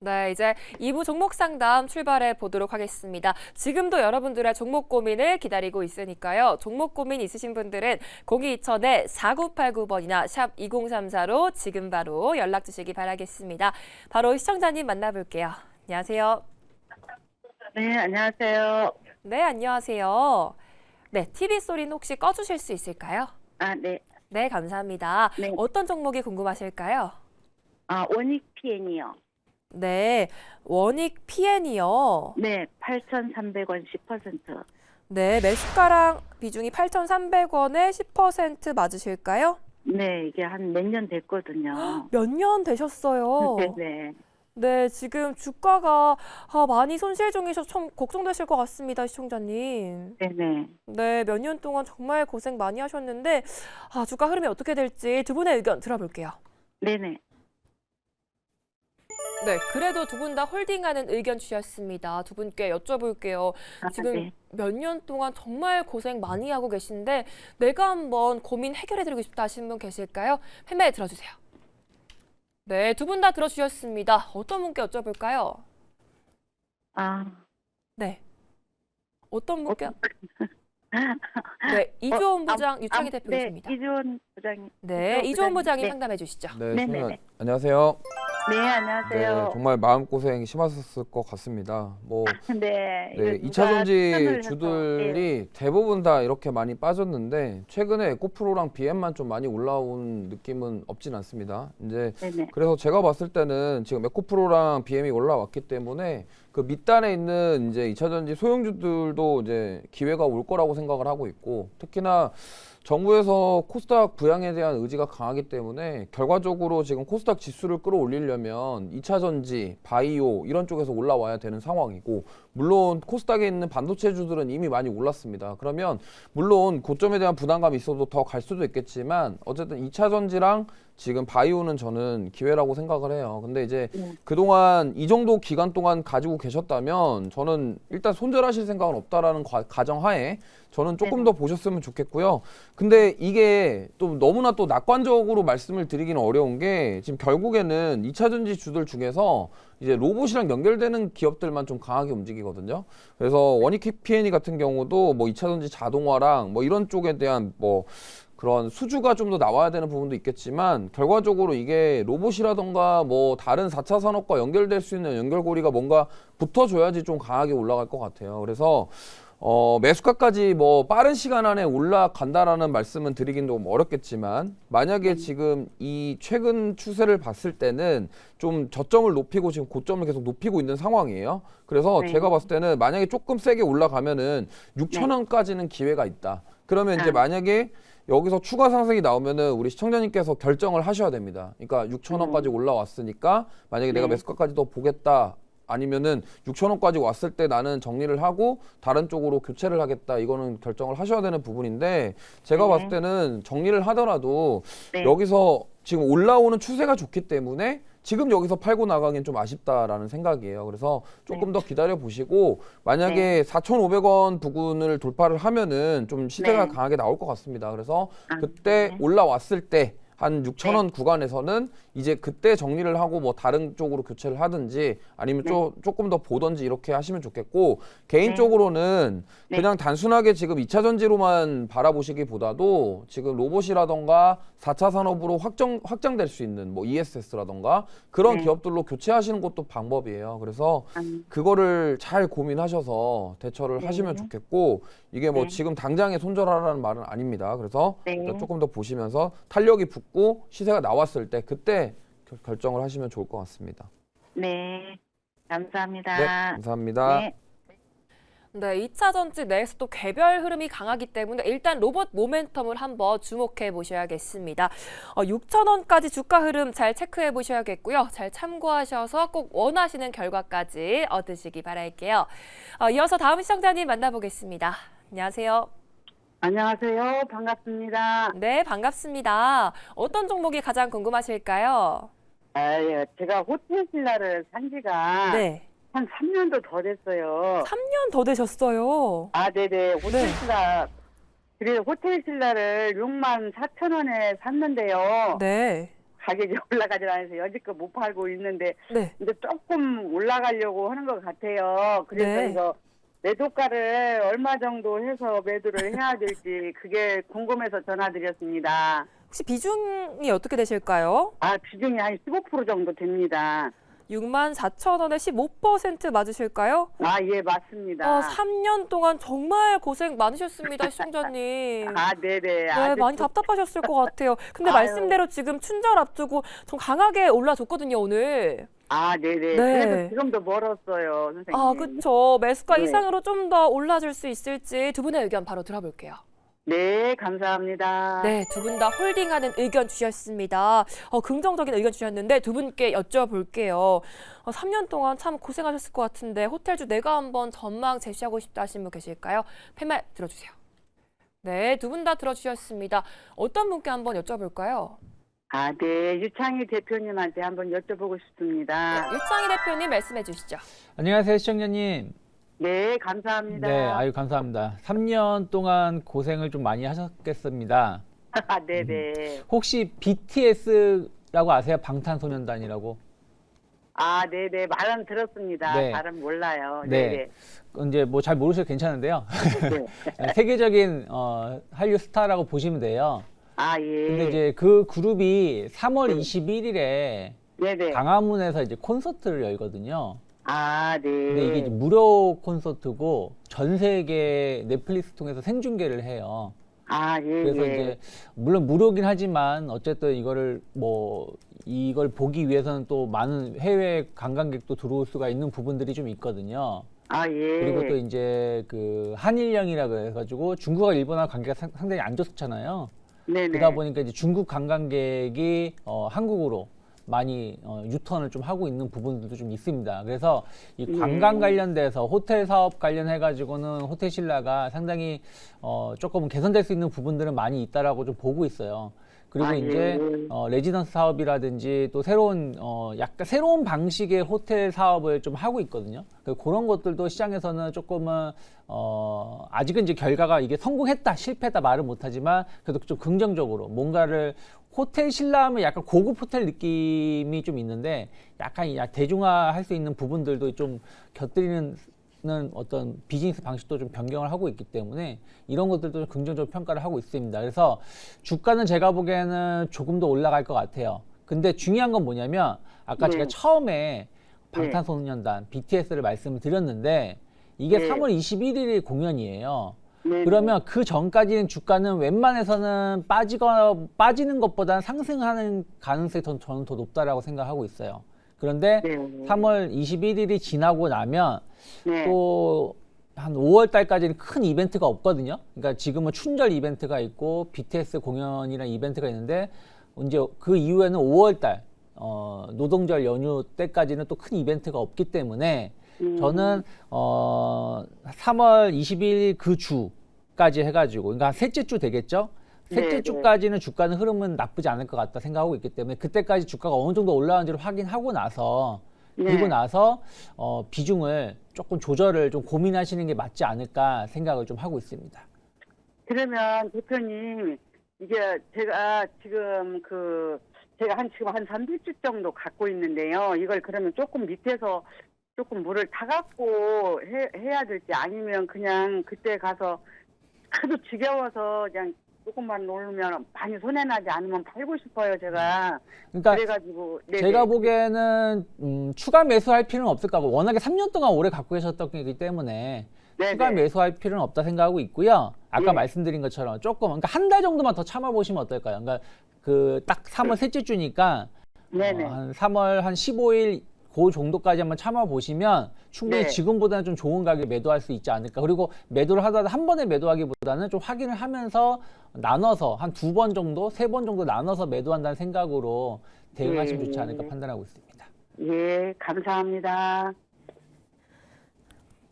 네, 이제 2부 종목 상담 출발해 보도록 하겠습니다. 지금도 여러분들의 종목 고민을 기다리고 있으니까요. 종목 고민 있으신 분들은 0220-4989번이나 샵 2034로 지금 바로 연락 주시기 바라겠습니다. 바로 시청자님 만나볼게요. 안녕하세요. 네, 안녕하세요. 네, 안녕하세요. 네, TV 소리는 혹시 꺼주실 수 있을까요? 아, 네. 네, 감사합니다. 네. 어떤 종목이 궁금하실까요? 아, 원익 PN이요. 네, 원익 PN이요. 네, 8,300원 10%. 네, 매수가랑 비중이 8,300원에 10% 맞으실까요? 네, 이게 한 몇 년 됐거든요. 몇 년 되셨어요. 네. 네, 지금 주가가 많이 손실 중이셔서 좀 걱정되실 것 같습니다, 시청자님. 네네. 네, 몇 년 동안 정말 고생 많이 하셨는데 주가 흐름이 어떻게 될지 두 분의 의견 들어볼게요. 네네. 네, 그래도 두 분 다 홀딩하는 의견 주셨습니다. 두 분께 여쭤볼게요. 아, 지금 네. 몇 년 동안 정말 고생 많이 하고 계신데 내가 한번 고민 해결해드리고 싶다 하시는 분 계실까요? 팬메일 들어주세요. 네, 두 분 다 들어주셨습니다. 어떤 분께 여쭤볼까요? 아, 네, 어떤 분께? 네, 이주원 부장, 유창희 대표 네, 계십니다. 이주원 부장님. 네, 이주원 부장님 네. 상담해 주시죠. 네, 네네네. 청년 안녕하세요. 네, 네, 안녕하세요. 정말 마음고생 심하셨을 것 같습니다. 네, 이거 네, 누가 2차 전지 추천을 해서, 주들이 대부분 다 이렇게 많이 빠졌는데 최근에 에코프로랑 BM만 좀 많이 올라온 느낌은 없진 않습니다. 이제 네네. 그래서 제가 봤을 때는 지금 에코프로랑 BM이 올라왔기 때문에 그 밑단에 있는 이제 2차 전지 소형주들도 이제 기회가 올 거라고 생각을 하고 있고, 특히나 정부에서 코스닥 부양에 대한 의지가 강하기 때문에 결과적으로 지금 코스닥 지수를 끌어올리려면 2차 전지, 바이오 이런 쪽에서 올라와야 되는 상황이고, 물론 코스닥에 있는 반도체주들은 이미 많이 올랐습니다. 그러면 물론 고점에 대한 부담감이 있어도 더 갈 수도 있겠지만 어쨌든 2차 전지랑 지금 바이오는 저는 기회라고 생각을 해요. 근데 이제 그동안 이 정도 기간 동안 가지고 계셨다면 저는 일단 손절하실 생각은 없다라는 가정하에 저는 조금 더 보셨으면 좋겠고요. 근데 이게 또 너무나 또 낙관적으로 말씀을 드리기는 어려운 게, 지금 결국에는 2차 전지 주들 중에서 이제 로봇이랑 연결되는 기업들만 좀 강하게 움직이거든요. 그래서 원익 PNE 같은 경우도 뭐 2차 전지 자동화랑 뭐 이런 쪽에 대한 뭐 그런 수주가 좀 더 나와야 되는 부분도 있겠지만, 결과적으로 이게 로봇이라던가 뭐 다른 4차 산업과 연결될 수 있는 연결고리가 뭔가 붙어줘야지 좀 강하게 올라갈 것 같아요. 그래서 매수가까지 뭐 빠른 시간 안에 올라간다라는 말씀은 드리긴 좀 어렵겠지만, 만약에 지금 이 최근 추세를 봤을 때는 좀 저점을 높이고 지금 고점을 계속 높이고 있는 상황이에요. 그래서 네. 제가 봤을 때는 만약에 조금 세게 올라가면은 6,000원까지는 기회가 있다. 그러면 이제 만약에 여기서 추가 상승이 나오면은 우리 시청자님께서 결정을 하셔야 됩니다. 그러니까 6,000원까지 올라왔으니까 만약에 내가 매수가까지 더 보겠다, 아니면은 6,000원까지 왔을 때 나는 정리를 하고 다른 쪽으로 교체를 하겠다, 이거는 결정을 하셔야 되는 부분인데, 제가 봤을 때는 정리를 하더라도 여기서 지금 올라오는 추세가 좋기 때문에 지금 여기서 팔고 나가긴 좀 아쉽다라는 생각이에요. 그래서 조금 더 기다려 보시고, 만약에 4,500원 부근을 돌파를 하면은 좀 시세가 강하게 나올 것 같습니다. 그래서 그때 올라왔을 때 한 6,000원 구간에서는 이제 그때 정리를 하고 뭐 다른 쪽으로 교체를 하든지 아니면 조금 더 보든지 이렇게 하시면 좋겠고, 개인적으로는 그냥 단순하게 지금 2차 전지로만 바라보시기보다도 지금 로봇이라던가 4차 산업으로 확장될 수 있는 뭐 ESS라던가 그런 기업들로 교체하시는 것도 방법이에요. 그래서 그거를 잘 고민하셔서 대처를 하시면 좋겠고, 이게 뭐 지금 당장에 손절하라는 말은 아닙니다. 그래서 일단 조금 더 보시면서 탄력이 붙고 시세가 나왔을 때 그때 결정을 하시면 좋을 것 같습니다. 네. 감사합니다. 네, 감사합니다. 네. 네, 2차 전지 내에서 또 개별 흐름이 강하기 때문에 일단 로봇 모멘텀을 한번 주목해 보셔야겠습니다. 6,000원까지 주가 흐름 잘 체크해 보셔야겠고요. 잘 참고하셔서 꼭 원하시는 결과까지 얻으시기 바랄게요. 이어서 다음 시청자님 만나보겠습니다. 안녕하세요. 안녕하세요. 반갑습니다. 네, 반갑습니다. 어떤 종목이 가장 궁금하실까요? 예, 제가 호텔 신라를 산 지가 네, 한 3년도 더 됐어요. 3년 더 되셨어요. 아, 네네. 호텔 신라. 그래서 호텔 신라를 64,000원에 샀는데요. 네. 가격이 올라가지 않아서 여지껏 못 팔고 있는데 네. 이제 조금 올라가려고 하는 것 같아요. 그래서 네. 이거 매도가를 얼마 정도 해서 매도를 해야 될지 그게 궁금해서 전화드렸습니다. 혹시 비중이 어떻게 되실까요? 아, 비중이 한 15% 정도 됩니다. 64,000원에 15% 맞으실까요? 아, 예, 맞습니다. 3년 동안 정말 고생 많으셨습니다, 시청자님. 아, 네네. 네, 아주 많이 답답하셨을 것 같아요. 근데 아유. 말씀대로 지금 춘절 앞두고 좀 강하게 올라줬거든요, 오늘. 아, 네네. 네. 그래도 지금도 멀었어요, 선생님. 아, 그쵸. 매수가 네. 이상으로 좀 더 올라줄 수 있을지 두 분의 의견 바로 들어볼게요. 네, 감사합니다. 네, 두 분 다 홀딩하는 의견 주셨습니다. 긍정적인 의견 주셨는데 두 분께 여쭤볼게요. 3년 동안 참 고생하셨을 것 같은데 호텔주 내가 한번 전망 제시하고 싶다 하신 분 계실까요? 팻말 들어주세요. 네, 두 분 다 들어주셨습니다. 어떤 분께 한번 여쭤볼까요? 아, 네. 유창희 대표님한테 한번 여쭤보고 싶습니다. 네, 유창희 대표님 말씀해 주시죠. 안녕하세요, 시청자님. 네, 감사합니다. 네, 아유 감사합니다. 3년 동안 고생을 좀 많이 하셨겠습니다. 아, 네네. 혹시 BTS라고 아세요? 방탄소년단이라고? 아, 네네. 말은 들었습니다. 네. 잘은 몰라요. 네. 이제 뭐 잘 모르셔도 괜찮은데요. 네. 세계적인 한류 스타라고 보시면 돼요. 아, 예. 근데 이제 그 그룹이 3월 21일에 네네. 광화문에서 이제 콘서트를 열거든요. 아, 네. 근데 이게 이제 무료 콘서트고 전 세계 넷플릭스 통해서 생중계를 해요. 아, 예. 그래서 예. 이제 물론 무료긴 하지만 어쨌든 이걸 보기 위해서는 또 많은 해외 관광객도 들어올 수가 있는 부분들이 좀 있거든요. 아, 예. 그리고 또 이제 그 한일령이라 그래가지고 중국과 일본하고 관계가 상당히 안 좋잖아요. 네네. 그러다 보니까 이제 중국 관광객이 한국으로 많이 유턴을 좀 하고 있는 부분들도 좀 있습니다. 그래서 이 관광 관련돼서 호텔 사업 관련해 가지고는 호텔 신라가 상당히 조금 개선될 수 있는 부분들은 많이 있다라고 좀 보고 있어요. 그리고 아, 이제 예. 레지던스 사업이라든지 또 새로운 약간 새로운 방식의 호텔 사업을 좀 하고 있거든요. 그런 것들도 시장에서는 조금은 아직은 이제 결과가 이게 성공했다, 실패했다 말은 못하지만 그래도 좀 긍정적으로 뭔가를 호텔 신라하면 약간 고급 호텔 느낌이 좀 있는데 약간 대중화할 수 있는 부분들도 좀 곁들이는 어떤 비즈니스 방식도 좀 변경을 하고 있기 때문에 이런 것들도 좀 긍정적으로 평가를 하고 있습니다. 그래서 주가는 제가 보기에는 조금 더 올라갈 것 같아요. 근데 중요한 건 뭐냐면 아까 네. 제가 처음에 방탄소년단 BTS를 말씀을 드렸는데 이게 네. 3월 21일이 공연이에요. 네네. 그러면 그 전까지는 주가는 웬만해서는 빠지는 것보다는 상승하는 가능성이 저는 더 높다라고 생각하고 있어요. 그런데 네. 3월 21일이 지나고 나면 네. 또 한 5월 달까지는 큰 이벤트가 없거든요. 그러니까 지금은 춘절 이벤트가 있고 BTS 공연이라는 이벤트가 있는데 이제 그 이후에는 5월 달 노동절 연휴 때까지는 또 큰 이벤트가 없기 때문에 저는 3월 20일 그 주까지 해가지고 그러니까 한 셋째 주 되겠죠. 셋째 네, 주까지는 주가는 흐름은 나쁘지 않을 것 같다 생각하고 있기 때문에 그때까지 주가가 어느 정도 올라가는지를 확인하고 나서 그리고 나서 비중을 조금 조절을 좀 고민하시는 게 맞지 않을까 생각을 좀 하고 있습니다. 그러면 대표님, 이게 제가 지금 제가 지금 한 300주 정도 갖고 있는데요. 이걸 그러면 조금 밑에서 조금 물을 타갖고 해야 될지 아니면 그냥 그때 가서 하도 지겨워서 그냥 조금만 오르면 많이 손해나지 않으면 팔고 싶어요, 제가. 그러니까 그래가지고. 네네. 제가 보기에는 추가 매수할 필요는 없을 거고 워낙에 3년 동안 오래 갖고 계셨던 거기 때문에 네네. 추가 매수할 필요는 없다 생각하고 있고요. 아까 네. 말씀드린 것처럼 조금 그러니까 한 달 정도만 더 참아보시면 어떨까요? 그러니까 그 딱 3월 셋째 주니까 네네. 한 3월 한 15일 그 정도까지 한번 참아보시면 충분히 네. 지금보다는 좀 좋은 가격에 매도할 수 있지 않을까. 그리고 매도를 하더라도 한 번에 매도하기보다는 좀 확인을 하면서 나눠서 한 2번 정도, 3번 정도 나눠서 매도한다는 생각으로 대응하시면 좋지 않을까 판단하고 있습니다. 예, 감사합니다.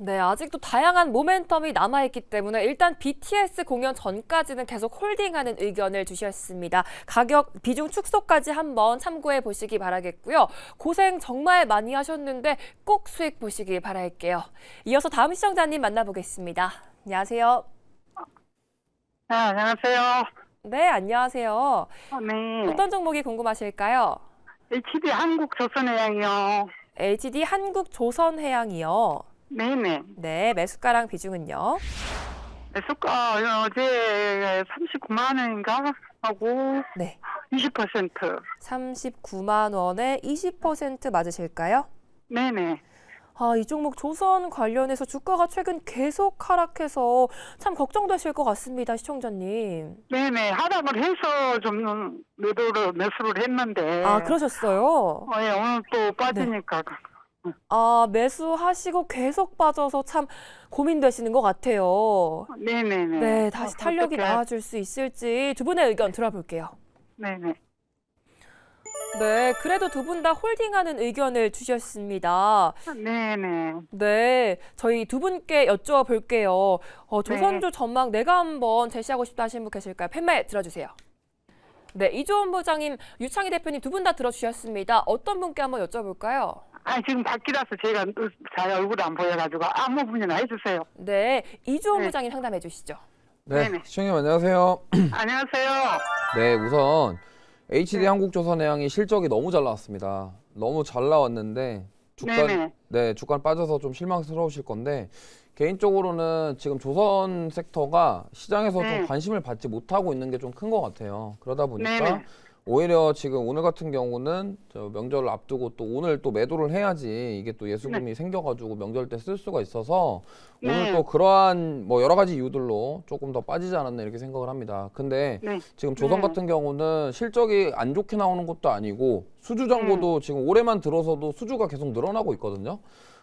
네, 아직도 다양한 모멘텀이 남아있기 때문에 일단 BTS 공연 전까지는 계속 홀딩하는 의견을 주셨습니다. 가격 비중 축소까지 한번 참고해 보시기 바라겠고요. 고생 정말 많이 하셨는데 꼭 수익 보시기 바랄게요. 이어서 다음 시청자님 만나보겠습니다. 안녕하세요. 안녕하세요. 네, 안녕하세요. 네. 어떤 종목이 궁금하실까요? HD 한국조선해양이요. HD 한국조선해양이요. 네네. 네, 매수가랑 비중은요? 매수가 어제 39만 원인가 하고 네, 20%. 39만 원에 20% 맞으실까요? 네네. 아, 이 종목 조선 관련해서 주가가 최근 계속 하락해서 참 걱정되실 것 같습니다, 시청자님. 네네. 하락을 해서 좀 매수를 했는데. 아, 그러셨어요? 예, 오늘 또 빠지니까. 아, 매수하시고 계속 빠져서 참 고민되시는 것 같아요. 네네네. 네, 다시 탄력이 어떡해. 나와줄 수 있을지 두 분의 의견 들어볼게요. 네네. 네, 그래도 두 분 다 홀딩하는 의견을 주셨습니다. 네네. 네, 저희 두 분께 여쭤볼게요. 조선주 전망 내가 한번 제시하고 싶다 하시는 분 계실까요? 팻말 들어주세요. 네, 이조원 부장님, 유창희 대표님 두 분 다 들어주셨습니다. 어떤 분께 한번 여쭤볼까요? 지금 밖이라서 제가 잘 얼굴 안 보여가지고 아무 분이나 해주세요. 네, 이조원 네. 부장님 상담해 주시죠. 네, 네네. 시청님 안녕하세요. 안녕하세요. 네, 우선 HD 네. 한국조선해양이 실적이 너무 잘 나왔습니다. 너무 잘 나왔는데 네네. 주가는 빠져서 좀 실망스러우실 건데 개인적으로는 지금 조선 섹터가 시장에서 네. 좀 관심을 받지 못하고 있는 게 좀 큰 것 같아요. 그러다 보니까 네네. 오히려 지금 오늘 같은 경우는 저 명절을 앞두고 또 오늘 또 매도를 해야지 이게 또 예수금이 생겨가지고 명절 때 쓸 수가 있어서 오늘 네. 또 그러한 뭐 여러 가지 이유들로 조금 더 빠지지 않았나 이렇게 생각을 합니다. 근데 네. 지금 조선 네. 같은 경우는 실적이 안 좋게 나오는 것도 아니고 수주 정보도 지금 올해만 들어서도 수주가 계속 늘어나고 있거든요.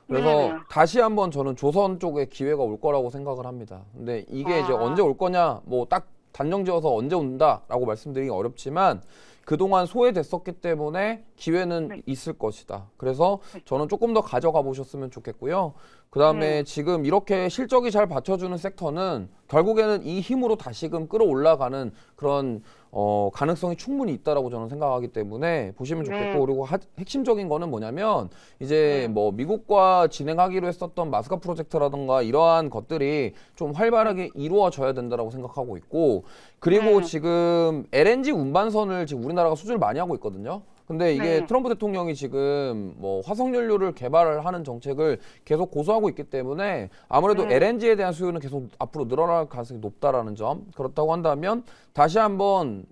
그래서 네. 다시 한번 저는 조선 쪽에 기회가 올 거라고 생각을 합니다. 근데 이게 이제 아. 언제 올 거냐, 뭐 딱 단정지어서 언제 온다라고 말씀드리기 어렵지만 그동안 소외됐었기 때문에 기회는 네. 있을 것이다. 그래서 저는 조금 더 가져가 보셨으면 좋겠고요. 그다음에 지금 이렇게 실적이 잘 받쳐주는 섹터는 결국에는 이 힘으로 다시금 끌어올라가는 그런 가능성이 충분히 있다라고 저는 생각하기 때문에 보시면 좋겠고 네. 그리고 핵심적인 거는 뭐냐면 이제 네. 뭐 미국과 진행하기로 했었던 마스카 프로젝트라든가 이러한 것들이 좀 활발하게 이루어져야 된다라고 생각하고 있고 그리고 네. 지금 LNG 운반선을 지금 우리나라가 수주를 많이 하고 있거든요. 근데 이게 네. 트럼프 대통령이 지금 뭐 화석연료를 개발하는 정책을 계속 고수하고 있기 때문에 아무래도 네. LNG에 대한 수요는 계속 앞으로 늘어날 가능성이 높다라는 점. 그렇다고 한다면 다시 한번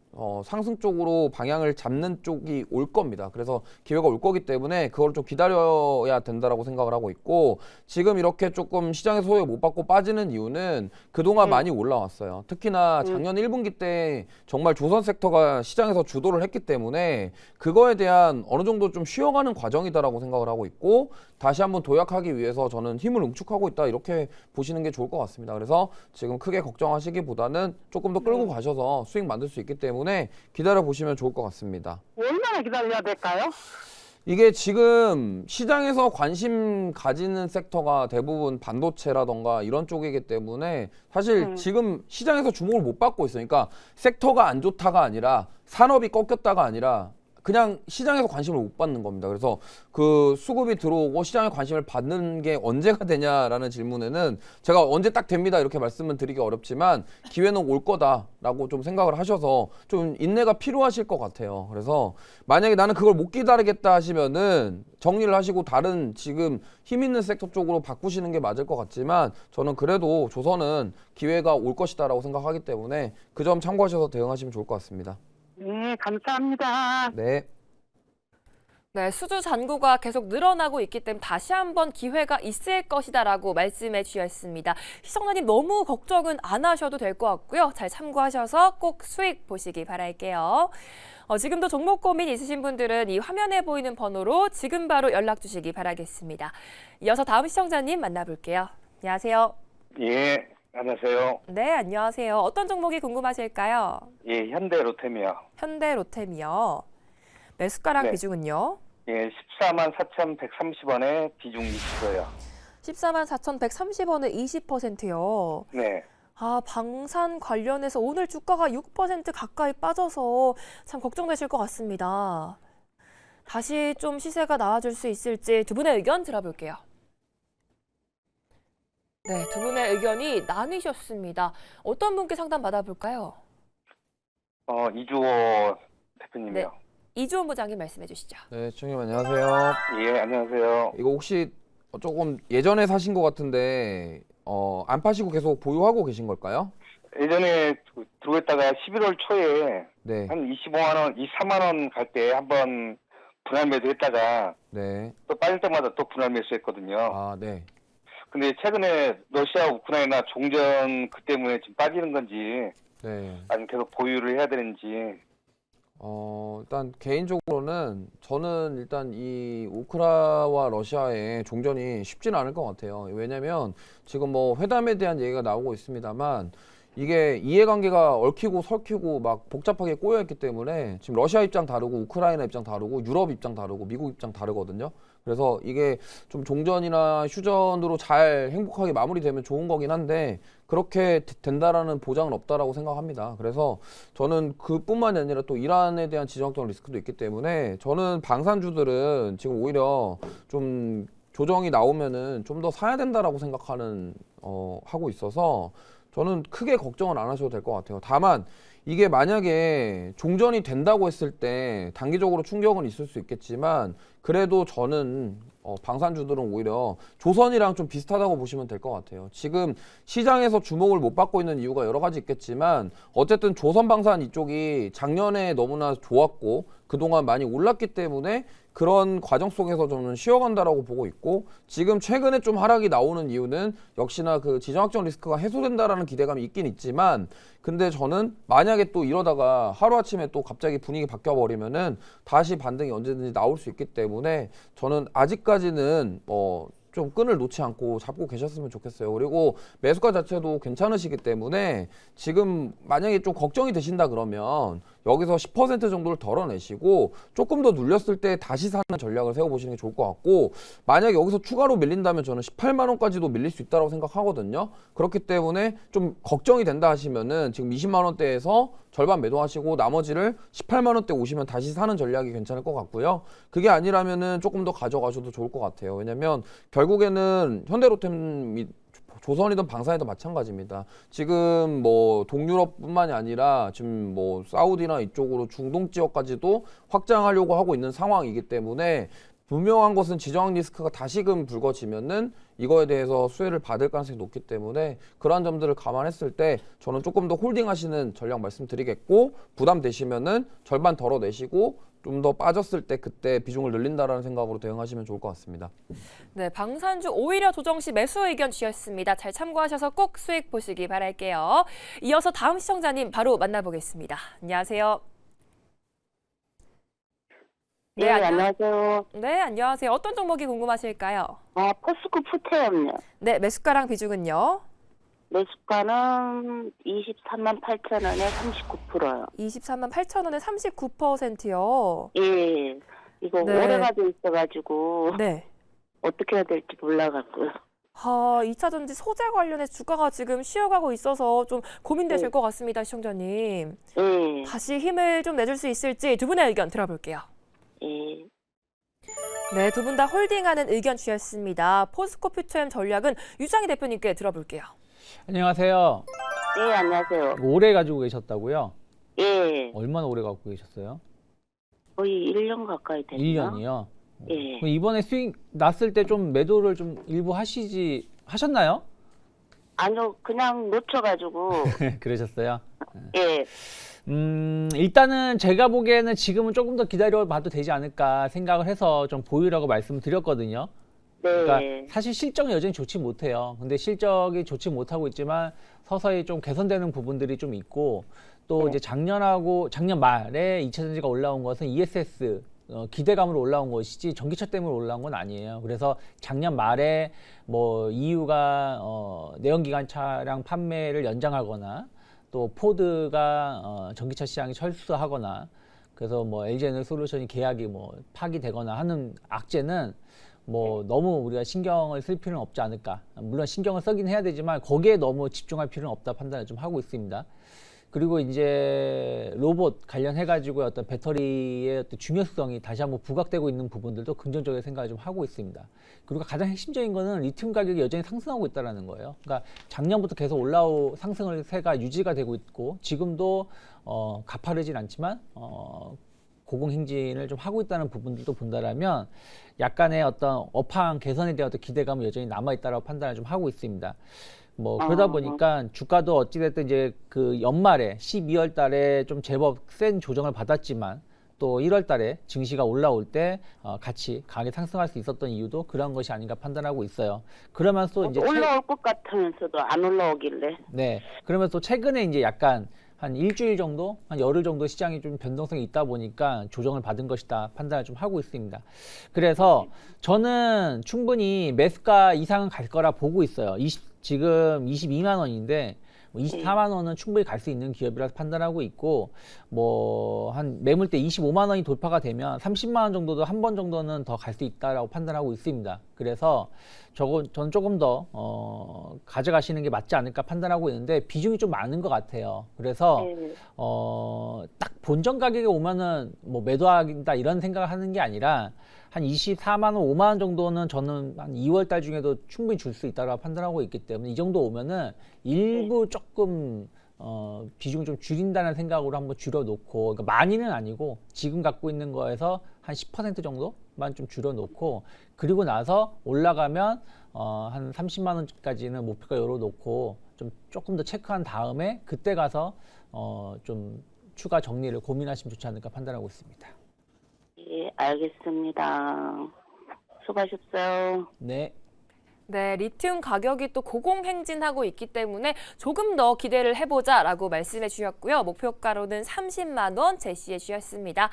상승 쪽으로 방향을 잡는 쪽이 올 겁니다. 그래서 기회가 올 거기 때문에 그걸 좀 기다려야 된다라고 생각을 하고 있고 지금 이렇게 조금 시장의 소외 못 받고 빠지는 이유는 그동안 많이 올라왔어요. 특히나 작년 1분기 때 정말 조선 섹터가 시장에서 주도를 했기 때문에 그거에 대한 어느 정도 좀 쉬어가는 과정이다라고 생각을 하고 있고 다시 한번 도약하기 위해서 저는 힘을 응축하고 있다 이렇게 보시는 게 좋을 것 같습니다. 그래서 지금 크게 걱정하시기보다는 조금 더 끌고 가셔서 수익 만들 수 있기 때문에 기다려 보시면 좋을 것 같습니다. 얼마나 기다려야 될까요? 이게 지금 시장에서 관심 가지는 섹터가 대부분 반도체라던가 이런 쪽이기 때문에 사실 지금 시장에서 주목을 못 받고 있어요. 그러니까 섹터가 안 좋다가 아니라 산업이 꺾였다가 아니라 그냥 시장에서 관심을 못 받는 겁니다. 그래서 그 수급이 들어오고 시장에 관심을 받는 게 언제가 되냐라는 질문에는 제가 언제 딱 됩니다 이렇게 말씀을 드리기 어렵지만 기회는 올 거다라고 좀 생각을 하셔서 좀 인내가 필요하실 것 같아요. 그래서 만약에 나는 그걸 못 기다리겠다 하시면은 정리를 하시고 다른 지금 힘 있는 섹터 쪽으로 바꾸시는 게 맞을 것 같지만 저는 그래도 조선은 기회가 올 것이다라고 생각하기 때문에 그 점 참고하셔서 대응하시면 좋을 것 같습니다. 네, 감사합니다. 네. 네, 수주 잔고가 계속 늘어나고 있기 때문에 다시 한번 기회가 있을 것이다라고 말씀해 주셨습니다. 시청자님 너무 걱정은 안 하셔도 될 것 같고요. 잘 참고하셔서 꼭 수익 보시기 바랄게요. 지금도 종목 고민 있으신 분들은 이 화면에 보이는 번호로 지금 바로 연락 주시기 바라겠습니다. 이어서 다음 시청자님 만나볼게요. 안녕하세요. 예, 안녕하세요. 네, 안녕하세요. 어떤 종목이 궁금하실까요? 예, 현대 로템이요. 현대 로템이요. 매수가랑 네. 비중은요? 예, 144,130원에 비중 20%요. 144,130원에 20%요. 네. 아, 방산 관련해서 오늘 주가가 6% 가까이 빠져서 참 걱정되실 것 같습니다. 다시 좀 시세가 나와줄 수 있을지 두 분의 의견 들어볼게요. 네, 두 분의 의견이 나뉘셨습니다. 어떤 분께 상담 받아볼까요? 이주호 대표님이요. 이주원 부장님 말씀해 주시죠. 네, 시청님 안녕하세요. 예, 안녕하세요. 이거 혹시 조금 예전에 사신 것 같은데 안 파시고 계속 보유하고 계신 걸까요? 예전에 들고 있다가 11월 초에 네, 한 25만 원, 23만 원 갈 때 한번 분할 매도했다가 네. 또 빠질 때마다 또 분할 매수했거든요. 아, 네. 근데 최근에 러시아 우크라이나 종전 그 때문에 지금 빠지는 건지 네. 아니면 계속 보유를 해야 되는지. 일단 개인적으로는 저는 일단 이 우크라와 러시아의 종전이 쉽지는 않을 것 같아요. 왜냐면 지금 뭐 회담에 대한 얘기가 나오고 있습니다만 이게 이해관계가 얽히고 설키고 막 복잡하게 꼬여 있기 때문에 지금 러시아 입장 다르고 우크라이나 입장 다르고 유럽 입장 다르고 미국 입장 다르거든요. 그래서 이게 좀 종전이나 휴전으로 잘 행복하게 마무리되면 좋은 거긴 한데 그렇게 된다라는 보장은 없다라고 생각합니다. 그래서 저는 그뿐만이 아니라 또 이란에 대한 지정학적 리스크도 있기 때문에 저는 방산주들은 지금 오히려 좀 조정이 나오면은 좀 더 사야 된다라고 생각하는 하고 있어서 저는 크게 걱정은 안 하셔도 될 것 같아요. 다만 이게 만약에 종전이 된다고 했을 때 단기적으로 충격은 있을 수 있겠지만 그래도 저는 방산주들은 오히려 조선이랑 좀 비슷하다고 보시면 될 것 같아요. 지금 시장에서 주목을 못 받고 있는 이유가 여러 가지 있겠지만 어쨌든 조선방산 이쪽이 작년에 너무나 좋았고 그동안 많이 올랐기 때문에 그런 과정 속에서 저는 쉬어간다라고 보고 있고 지금 최근에 좀 하락이 나오는 이유는 역시나 그 지정학적 리스크가 해소된다라는 기대감이 있긴 있지만 근데 저는 만약에 또 이러다가 하루아침에 또 갑자기 분위기 바뀌어버리면은 다시 반등이 언제든지 나올 수 있기 때문에 저는 아직까지는 좀 끈을 놓지 않고 잡고 계셨으면 좋겠어요. 그리고 매수가 자체도 괜찮으시기 때문에 지금 만약에 좀 걱정이 되신다 그러면 여기서 10% 정도를 덜어내시고 조금 더 눌렸을 때 다시 사는 전략을 세워보시는 게 좋을 것 같고 만약에 여기서 추가로 밀린다면 저는 18만 원까지도 밀릴 수 있다고 생각하거든요. 그렇기 때문에 좀 걱정이 된다 하시면은 지금 20만 원대에서 절반 매도하시고 나머지를 18만 원대 오시면 다시 사는 전략이 괜찮을 것 같고요. 그게 아니라면은 조금 더 가져가셔도 좋을 것 같아요. 왜냐면 결국에는 현대로템 조선이든 방산이든 마찬가지입니다. 지금 뭐 동유럽뿐만이 아니라 지금 뭐 사우디나 이쪽으로 중동 지역까지도 확장하려고 하고 있는 상황이기 때문에 분명한 것은 지정학 리스크가 다시금 불거지면은 이거에 대해서 수혜를 받을 가능성이 높기 때문에 그러한 점들을 감안했을 때 저는 조금 더 홀딩하시는 전략 말씀드리겠고 부담되시면은 절반 덜어내시고 좀 더 빠졌을 때 그때 비중을 늘린다라는 생각으로 대응하시면 좋을 것 같습니다. 네, 방산주 오히려 조정 시 매수 의견 주셨습니다. 잘 참고하셔서 꼭 수익 보시기 바랄게요. 이어서 다음 시청자님 바로 만나보겠습니다. 안녕하세요. 네, 안녕하세요. 네, 안녕하세요. 어떤 종목이 궁금하실까요? 포스코 푸테염요. 네, 매수가랑 비중은요? 매수가는 23만 8천 원에 39%요. 23만 8천 원에 39%요. 예, 이거 네. 오래 가지고 있어가지고 네. 어떻게 해야 될지 몰라갖고요. 2차 전지 소재 관련해서 주가가 지금 쉬어가고 있어서 좀 고민되실 네. 것 같습니다, 시청자님. 예, 다시 힘을 좀 내줄 수 있을지 두 분의 의견 들어볼게요. 예. 네, 두 분 다 홀딩하는 의견 주셨습니다. 포스코 퓨처엠 전략은 유장희 대표님께 들어볼게요. 안녕하세요. 예, 안녕하세요. 오래 가지고 계셨다고요? 예, 얼마나 오래 갖고 계셨어요? 거의 1년 가까이 됐나? 1년이요? 예. 이번에 수익 났을 때 좀 매도를 좀 일부 하셨나요? 아니요, 그냥 놓쳐가지고. 그러셨어요? 예, 일단은 제가 보기에는 지금은 조금 더 기다려봐도 되지 않을까 생각을 해서 좀 보유라고 말씀드렸거든요. 네. 그러니까 사실 실적은 여전히 좋지 못해요. 근데 실적이 좋지 못하고 있지만 서서히 좀 개선되는 부분들이 좀 있고 또 이제 작년 말에 2차 전지가 올라온 것은 ESS 기대감으로 올라온 것이지 전기차 때문에 올라온 건 아니에요. 그래서 작년 말에 뭐 EU가 내연기관 차량 판매를 연장하거나 또 포드가 전기차 시장에 철수하거나 그래서 뭐 LG에너솔루션이 계약이 뭐 파기되거나 하는 악재는 뭐 너무 우리가 신경을 쓸 필요는 없지 않을까. 물론 신경을 쓰긴 해야 되지만 거기에 너무 집중할 필요는 없다 판단을 좀 하고 있습니다. 그리고 이제 로봇 관련해가지고 어떤 배터리의 어떤 중요성이 다시 한번 부각되고 있는 부분들도 긍정적인 생각을 좀 하고 있습니다. 그리고 가장 핵심적인 거는 리튬 가격이 여전히 상승하고 있다는 거예요. 그러니까 작년부터 계속 상승을 세가 유지가 되고 있고 지금도 가파르진 않지만 고공행진을 좀 하고 있다는 부분들도 본다라면 약간의 어떤 업황 개선에 대한 어떤 기대감은 여전히 남아있다라고 판단을 좀 하고 있습니다. 뭐 그러다 보니까 주가도 어찌됐든 이제 그 연말에 12월 달에 좀 제법 센 조정을 받았지만 또 1월 달에 증시가 올라올 때 같이 강하게 상승할 수 있었던 이유도 그런 것이 아닌가 판단하고 있어요. 그러면서 또 이제 올라올 것 같으면서도 안 올라오길래. 네. 그러면서 또 최근에 이제 약간 한 일주일 정도, 한 열흘 정도 시장이 좀 변동성이 있다 보니까 조정을 받은 것이다 판단을 좀 하고 있습니다. 그래서 저는 충분히 매수가 이상은 갈 거라 보고 있어요. 지금 22만 원인데 24만 원은 충분히 갈 수 있는 기업이라서 판단하고 있고 뭐 한 매물대 25만 원이 돌파가 되면 30만 원 정도도 한 번 정도는 더 갈 수 있다라고 판단하고 있습니다. 그래서 저는 조금 더 가져가시는 게 맞지 않을까 판단하고 있는데 비중이 좀 많은 것 같아요. 그래서 네. 딱 본전 가격에 오면은 뭐 매도하긴다 이런 생각을 하는 게 아니라 한 24만 원, 5만 원 정도는 저는 한 2월 달 중에도 충분히 줄 수 있다고 판단하고 있기 때문에 이 정도 오면은 일부 조금 비중을 좀 줄인다는 생각으로 한번 줄여놓고, 그러니까 많이는 아니고 지금 갖고 있는 거에서 한 10% 정도만 좀 줄여놓고, 그리고 나서 올라가면 한 30만 원까지는 목표가 열어놓고 좀 조금 더 체크한 다음에 그때 가서 좀 추가 정리를 고민하시면 좋지 않을까 판단하고 있습니다. 예, 알겠습니다. 수고하셨어요. 네. 네, 리튬 가격이 또 고공행진하고 있기 때문에 조금 더 기대를 해보자라고 말씀해 주셨고요. 목표가로는 30만 원 제시해 주셨습니다.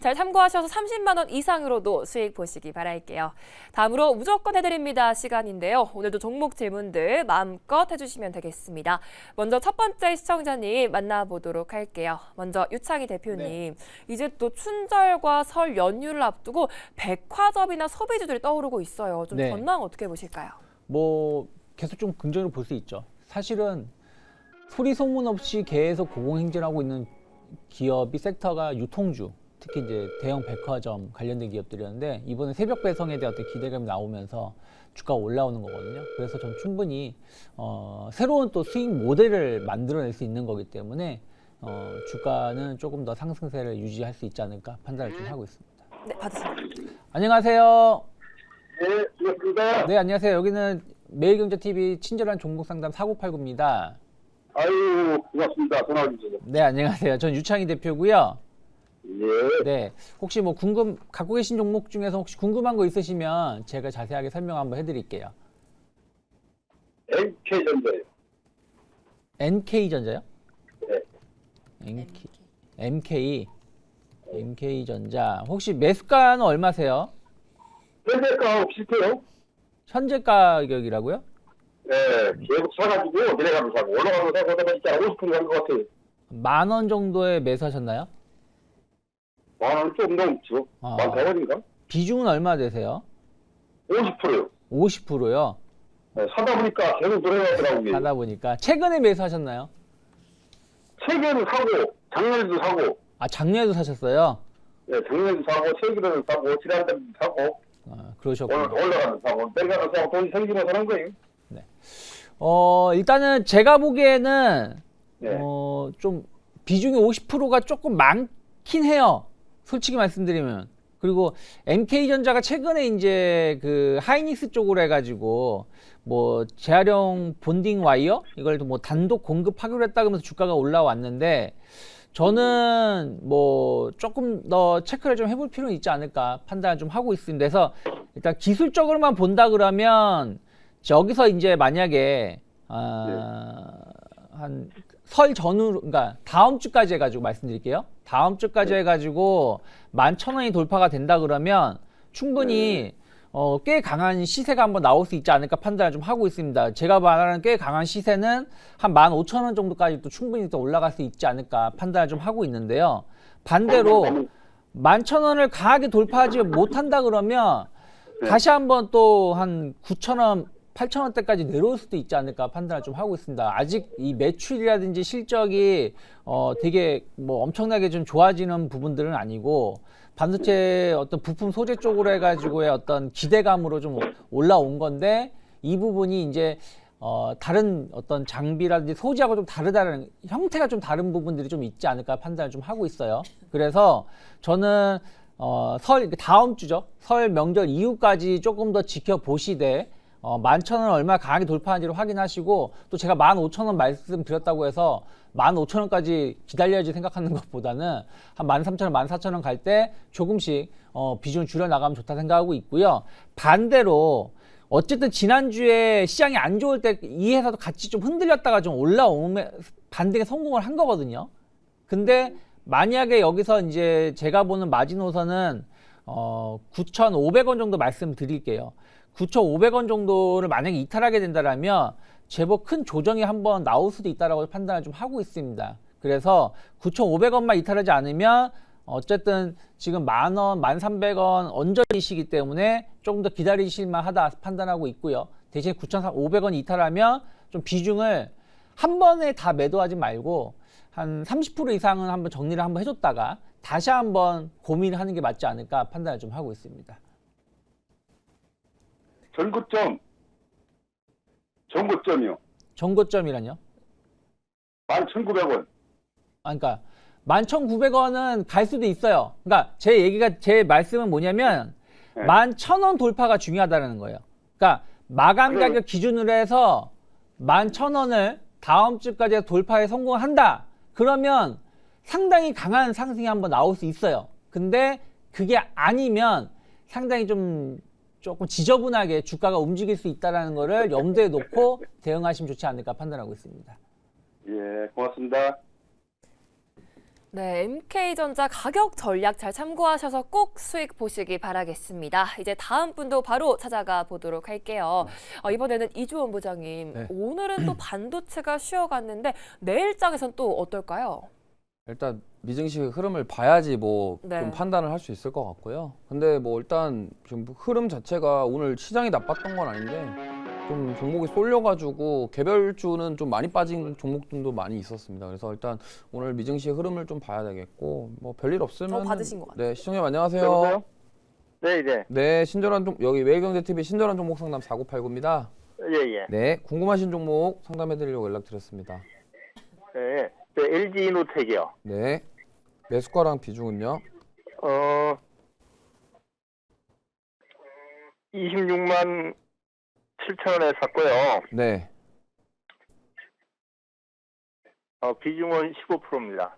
잘 참고하셔서 30만 원 이상으로도 수익 보시기 바랄게요. 다음으로 무조건 해드립니다 시간인데요. 오늘도 종목 질문들 마음껏 해주시면 되겠습니다. 먼저 첫 번째 시청자님 만나보도록 할게요. 먼저 유창희 대표님, 이제 또 춘절과 설 연휴를 앞두고 백화점이나 소비주들이 떠오르고 있어요. 좀 네. 전망 어떻게 보실까요? 뭐 계속 좀 긍정적으로 볼 수 있죠. 사실은 소리 소문 없이 계속 고공행진하고 있는 기업이 섹터가 유통주, 특히 이제 대형 백화점 관련된 기업들이었는데 이번에 새벽 배송에 대한 어떤 기대감이 나오면서 주가가 올라오는 거거든요. 그래서 전 충분히 새로운 또 수익 모델을 만들어낼 수 있는 거기 때문에 주가는 조금 더 상승세를 유지할 수 있지 않을까 판단을 좀 하고 있습니다. 네, 받으십니다. 안녕하세요. 네, 반갑습니다. 네, 안녕하세요. 여기는 매일경제TV 친절한 종목상담 4989입니다. 아유, 고맙습니다. 전화 주셔서. 네, 안녕하세요. 전 유창희 대표고요. 예. 네, 혹시 뭐 갖고 계신 종목 중에서 혹시 궁금한 거 있으시면 제가 자세하게 설명 한번 해드릴게요. MK전자요. NK전자요? 네. MK전자. 혹시 매수가는 얼마세요? 현재가 비슷해요. 현재 가격이라고요? 네, 계속 사가지고 내려가면 사고 올라가면 사고 하다 보니까 50% 간 것 같아요. 10,000원 정도에 매수하셨나요? 만원 좀 넘죠. 아. 1,100원인가? 비중은 얼마 되세요? 50%요. 50%요. 네, 사다 보니까 계속 내려가더라고요. 하다 보니까 최근에 매수하셨나요? 최근에도 사고, 작년에도 사고, 아, 작년에도 사셨어요? 네, 작년에도 사고, 최근에도 사고, 지난달에도 사고, 그러셨군요. 올라가면 사고, 내려가면 사고, 돈이 생기면 사는 거예요. 일단은 제가 보기에는 네. 좀 비중이 50%가 조금 많긴 해요. 솔직히 말씀드리면. 그리고 MK전자가 최근에 이제 그 하이닉스 쪽으로 해가지고 뭐 재활용 본딩 와이어 이걸 뭐 단독 공급하기로 했다 그러면서 주가가 올라왔는데 저는 뭐 조금 더 체크를 좀 해볼 필요는 있지 않을까 판단을 좀 하고 있습니다. 그래서 일단 기술적으로만 본다 그러면 여기서 이제 만약에 한 설 전후로, 그러니까 다음 주까지 해가지고 말씀드릴게요. 다음 주까지 해가지고 11,000원이 돌파가 된다 그러면 충분히 꽤 강한 시세가 한번 나올 수 있지 않을까 판단을 좀 하고 있습니다. 제가 말하는 꽤 강한 시세는 한 15,000원 정도까지 또 충분히 또 올라갈 수 있지 않을까 판단을 좀 하고 있는데요. 반대로 11,000원을 강하게 돌파하지 못한다 그러면 다시 한번 또 한 9,000원, 8,000원대까지 내려올 수도 있지 않을까 판단을 좀 하고 있습니다. 아직 이 매출이라든지 실적이 되게 뭐 엄청나게 좀 좋아지는 부분들은 아니고 반도체 어떤 부품 소재 쪽으로 해가지고의 어떤 기대감으로 좀 올라온 건데 이 부분이 이제 다른 어떤 장비라든지 소재하고 좀 다르다는 형태가 좀 다른 부분들이 좀 있지 않을까 판단을 좀 하고 있어요. 그래서 저는 다음 주죠. 설 명절 이후까지 조금 더 지켜보시되 11,000원 얼마 강하게 돌파하는지를 확인하시고 또 제가 15,000원 말씀드렸다고 해서 15,000원까지 기다려야지 생각하는 것보다는 한 13,000원, 14,000원 갈 때 조금씩 비중을 줄여나가면 좋다 생각하고 있고요. 반대로 어쨌든 지난주에 시장이 안 좋을 때 이 회사도 같이 좀 흔들렸다가 좀 올라오면 반등에 성공을 한 거거든요. 근데 만약에 여기서 이제 제가 보는 마지노선은 9,500원 정도 말씀드릴게요. 9,500원 정도를 만약에 이탈하게 된다라면 제법 큰 조정이 한번 나올 수도 있다라고 판단을 좀 하고 있습니다. 그래서 9,500원만 이탈하지 않으면 어쨌든 지금 10,000원, 1,300원 언저리시기 때문에 조금 더 기다리실만 하다 판단하고 있고요. 대신 9,500원 이탈하면 좀 비중을 한 번에 다 매도하지 말고 한 30% 이상은 한번 정리를 한번 해줬다가 다시 한번 고민을 하는 게 맞지 않을까 판단을 좀 하고 있습니다. 전고점이요. 정고점이란요? 11,900원. 그러니까 11,900원은 갈 수도 있어요. 그러니까 제 말씀은 뭐냐면 네. 11,000원 돌파가 중요하다는 거예요. 그러니까 마감 그래요. 가격 기준으로 해서 11,000원을 다음 주까지 돌파에 성공한다. 그러면 상당히 강한 상승이 한번 나올 수 있어요. 근데 그게 아니면 상당히 조금 지저분하게 주가가 움직일 수 있다는 거를 염두에 놓고 대응하시면 좋지 않을까 판단하고 있습니다. 예, 고맙습니다. 네, MK전자 가격 전략 잘 참고하셔서 꼭 수익 보시기 바라겠습니다. 이제 다음 분도 바로 찾아가 보도록 할게요. 이번에는 이주원 부장님, 네. 오늘은 또 반도체가 쉬어갔는데 내일장에선 또 어떨까요? 일단 미증시 흐름을 봐야지 뭐 좀 네. 판단을 할 수 있을 것 같고요. 근데 뭐 일단 지금 흐름 자체가 오늘 시장이 나빴던 건 아닌데 좀 종목이 쏠려가지고 개별주는 좀 많이 빠진 종목들도 많이 있었습니다. 그래서 일단 오늘 미증시 흐름을 좀 봐야 되겠고 뭐 별일 없으면 받으신 것 같아요. 네, 시청자 안녕하세요. 여보세요? 네, 네. 네, 여기 외경제TV 친절한 종목 상담 4989입니다. 예, 예. 네, 궁금하신 종목 상담해드리려고 연락드렸습니다. 네, LG 이노텍이요. 네, 매수가랑 비중은요? 26만 7천원에 샀고요. 네. 비중은 15%입니다.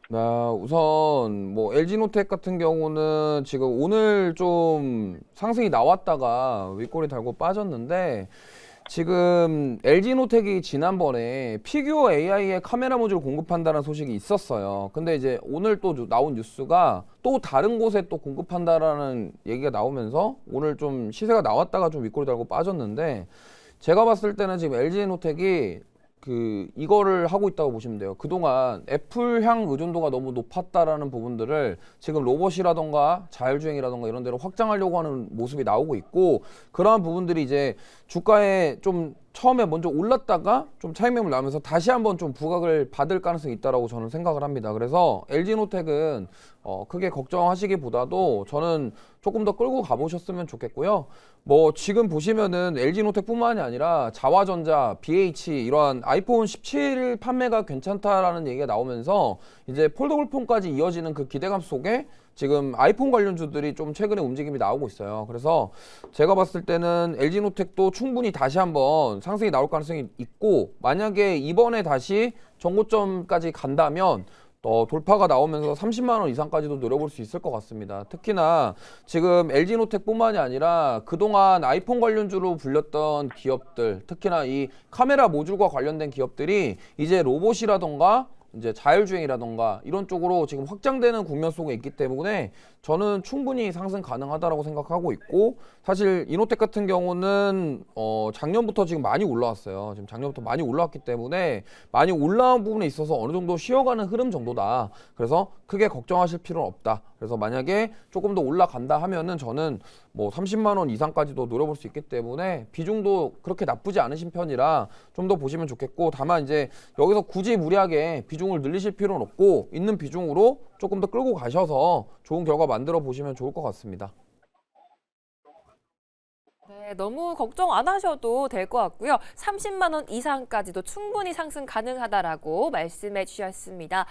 우선 뭐 LG노텍 같은 경우는 지금 오늘 좀 상승이 나왔다가 윗꼬리 달고 빠졌는데 지금 LG노텍이 지난번에 피규어 AI의 카메라 모듈 공급한다는 소식이 있었어요. 근데 이제 오늘 또 나온 뉴스가 또 다른 곳에 또 공급한다라는 얘기가 나오면서 오늘 좀 시세가 나왔다가 좀 윗꼬리 달고 빠졌는데 제가 봤을 때는 지금 LG노텍이 이거를 하고 있다고 보시면 돼요. 그동안 애플향 의존도가 너무 높았다라는 부분들을 지금 로봇이라던가 자율주행이라던가 이런 데로 확장하려고 하는 모습이 나오고 있고 그러한 부분들이 이제 주가에 좀 처음에 먼저 올랐다가 좀 차익 매물 나면서 다시 한번 좀 부각을 받을 가능성이 있다라고 저는 생각을 합니다. 그래서 LG노텍은 크게 걱정하시기보다도 저는 조금 더 끌고 가보셨으면 좋겠고요. 뭐 지금 보시면은 LG노텍뿐만이 아니라 자화전자, BH 이러한 아이폰 17 판매가 괜찮다라는 얘기가 나오면서 이제 폴더블 폰까지 이어지는 그 기대감 속에 지금 아이폰 관련주들이 좀 최근에 움직임이 나오고 있어요. 그래서 제가 봤을 때는 LG노텍도 충분히 다시 한번 상승이 나올 가능성이 있고 만약에 이번에 다시 정고점까지 간다면 돌파가 나오면서 30만 원 이상까지도 노려볼 수 있을 것 같습니다. 특히나 지금 LG노텍뿐만이 아니라 그동안 아이폰 관련주로 불렸던 기업들, 특히나 이 카메라 모듈과 관련된 기업들이 이제 로봇이라던가 이제 자율주행이라던가 이런 쪽으로 지금 확장되는 국면 속에 있기 때문에 저는 충분히 상승 가능하다라고 생각하고 있고 사실 이노텍 같은 경우는 작년부터 지금 많이 올라왔어요. 지금 작년부터 많이 올라왔기 때문에 많이 올라온 부분에 있어서 어느 정도 쉬어가는 흐름 정도다. 그래서 크게 걱정하실 필요는 없다. 그래서 만약에 조금 더 올라간다 하면은 저는 뭐 30만 원 이상까지도 노려볼 수 있기 때문에 비중도 그렇게 나쁘지 않으신 편이라 좀 더 보시면 좋겠고, 다만 이제 여기서 굳이 무리하게 비중을 늘리실 필요는 없고 있는 비중으로 조금 더 끌고 가셔서 좋은 결과 만들어 보시면 좋을 것 같습니다. 네, 너무 걱정 안 하셔도 될 것 같고요. 30만 원 이상까지도 충분히 상승 가능하다라고 말씀해 주셨습니다.